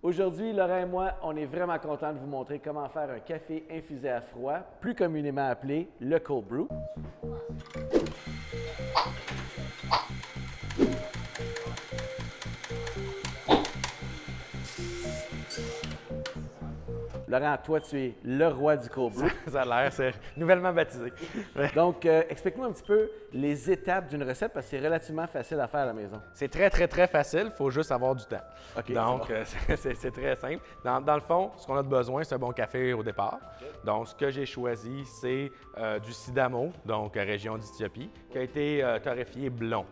Aujourd'hui, Laurent et moi, on est vraiment contents de vous montrer comment faire un café infusé à froid, plus communément appelé le cold brew. Laurent, toi, tu es le roi du cold brew. Ça a l'air, c'est nouvellement baptisé. Donc, explique-moi un petit peu les étapes d'une recette parce que c'est relativement facile à faire à la maison. C'est très facile, il faut juste avoir du temps. OK, Donc, c'est bon. c'est très simple. Dans le fond, ce qu'on a besoin, c'est un bon café au départ. Donc, ce que j'ai choisi, c'est du Sidamo, donc région d'Éthiopie, qui a été torréfié blond.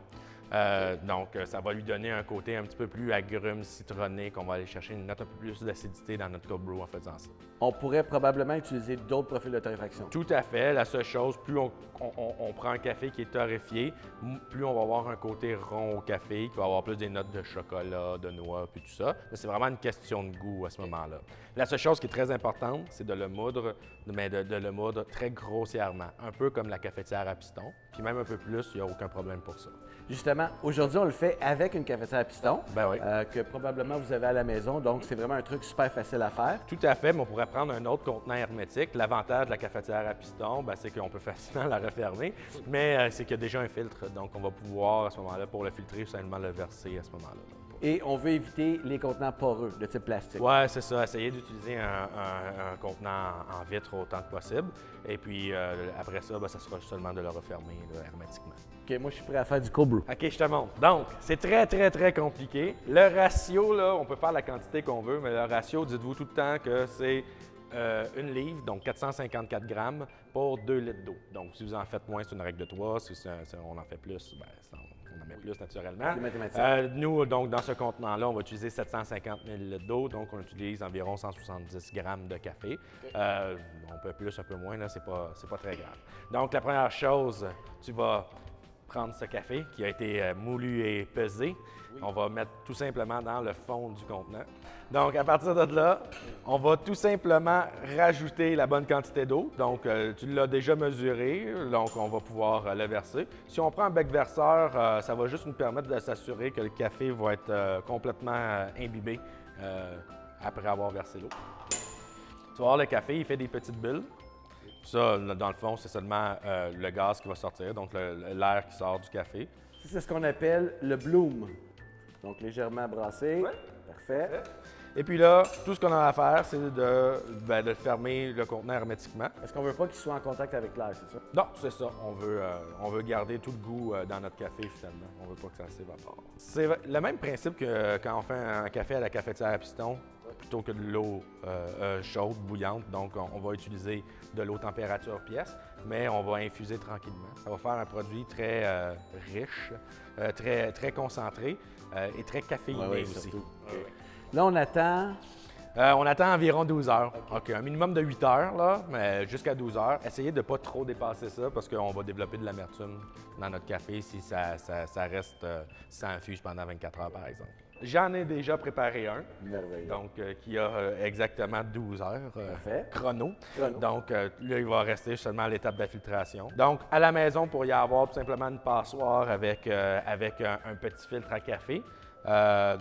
Donc, ça va lui donner un côté un petit peu plus agrume, citronné, qu'on va aller chercher une note un peu plus d'acidité dans notre cold brew en faisant ça. On pourrait probablement utiliser d'autres profils de torréfaction. Tout à fait. La seule chose, plus on prend un café qui est torréfié, plus on va avoir un côté rond au café, qui va avoir plus des notes de chocolat, de noix, puis tout ça. Mais c'est vraiment une question de goût à ce moment-là. La seule chose qui est très importante, c'est de le moudre, mais de le moudre très grossièrement, un peu comme la cafetière à piston. Puis même un peu plus, il n'y a aucun problème pour ça. Justement, aujourd'hui, on le fait avec une cafetière à piston Ben oui. que probablement vous avez à la maison. Donc, c'est vraiment un truc super facile à faire. Tout à fait, mais on pourrait prendre un autre contenant hermétique. L'avantage de la cafetière à piston, c'est qu'on peut facilement la refermer, mais c'est qu'il y a déjà un filtre. Donc, on va pouvoir, à ce moment-là, pour le filtrer, seulement le verser à ce moment-là. Et on veut éviter les contenants poreux de type plastique. Oui, c'est ça. Essayer d'utiliser un contenant en vitre autant que possible. Et puis, après ça, ça sera seulement de le refermer là, hermétiquement. OK, moi, je suis prêt à faire du cold brew. OK, je te montre. Donc, c'est très compliqué. Le ratio, là, on peut faire la quantité qu'on veut, mais le ratio, dites-vous tout le temps que c'est une livre, donc 454 grammes, pour 2 litres d'eau. Donc, si vous en faites moins, c'est une règle de 3. Si on en fait plus, on en met plus naturellement. C'est mathématique. Nous, donc, dans ce contenant-là, on va utiliser 750 ml d'eau, donc on utilise environ 170 grammes de café. Un peu plus, un peu moins, là, c'est pas très grave. Donc, la première chose, tu vas prendre ce café qui a été moulu et pesé. Oui. On va mettre tout simplement dans le fond du contenant. Donc, à partir de là, on va tout simplement rajouter la bonne quantité d'eau. Donc, tu l'as déjà mesuré, donc on va pouvoir le verser. Si on prend un bec verseur, ça va juste nous permettre de s'assurer que le café va être complètement imbibé après avoir versé l'eau. Tu vas voir, le café, il fait des petites bulles. Ça, dans le fond, c'est seulement le gaz qui va sortir, donc l'air qui sort du café. C'est ce qu'on appelle le bloom. Donc, légèrement brassé. Ouais. Parfait. Et puis là, tout ce qu'on a à faire, c'est de fermer le contenant hermétiquement. Est-ce qu'on ne veut pas qu'il soit en contact avec l'air, c'est ça? Non, c'est ça. On veut garder tout le goût dans notre café, finalement. On ne veut pas que ça s'évapore. C'est le même principe que quand on fait un café à la cafetière à piston, plutôt que de l'eau chaude, bouillante. Donc, on va utiliser de l'eau température pièce, mais on va infuser tranquillement. Ça va faire un produit très riche, très concentré et très caféiné aussi. Là, on attend... on attend environ 12 heures. OK, un minimum de 8 heures, là, mais jusqu'à 12 heures. Essayez de ne pas trop dépasser ça parce qu'on va développer de l'amertume dans notre café si ça reste, si ça infuse pendant 24 heures, par exemple. J'en ai déjà préparé un, donc qui a exactement 12 heures chrono. Donc là, il va rester seulement à l'étape d'infiltration. Donc à la maison, pour y avoir tout simplement une passoire avec un petit filtre à café.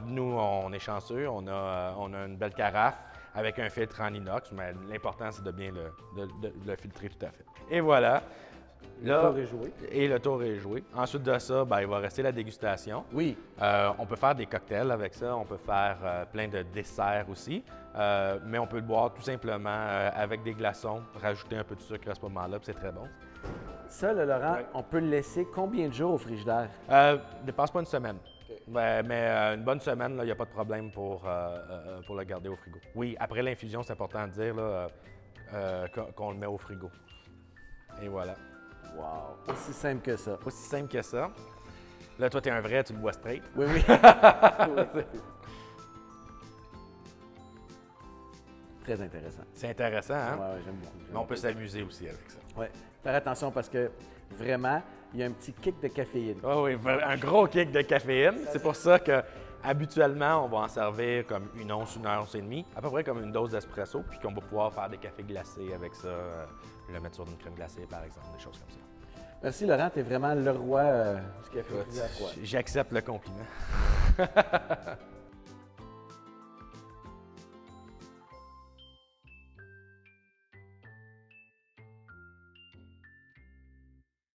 Nous, on est chanceux, on a une belle carafe avec un filtre en inox, mais l'important, c'est de bien le filtrer tout à fait. Et voilà. Là, le tour est joué. Et le tour est joué. Ensuite de ça, il va rester la dégustation. Oui. On peut faire des cocktails avec ça, on peut faire plein de desserts aussi, mais on peut le boire tout simplement avec des glaçons, rajouter un peu de sucre à ce moment-là, puis c'est très bon. Ça, là, Laurent, on peut le laisser combien de jours au frigidaire? Dépasse pas une semaine. Mais une bonne semaine, il n'y a pas de problème pour le garder au frigo. Oui, après l'infusion, c'est important de dire qu'on le met au frigo. Et voilà. Wow! Aussi simple que ça. Aussi simple que ça. Là, toi, tu es un vrai, tu le bois straight. Oui, oui. Très intéressant. C'est intéressant, hein? Oui, j'aime beaucoup. Mais on peut s'amuser aussi avec ça. Oui. Faire attention parce que vraiment, il y a un petit kick de caféine. Oui, un gros kick de caféine. C'est pour ça que habituellement, on va en servir comme une once et demie, à peu près comme une dose d'espresso, puis qu'on va pouvoir faire des cafés glacés avec ça, le mettre sur une crème glacée, par exemple, des choses comme ça. Merci, Laurent. Tu es vraiment le roi du café. J'accepte le compliment.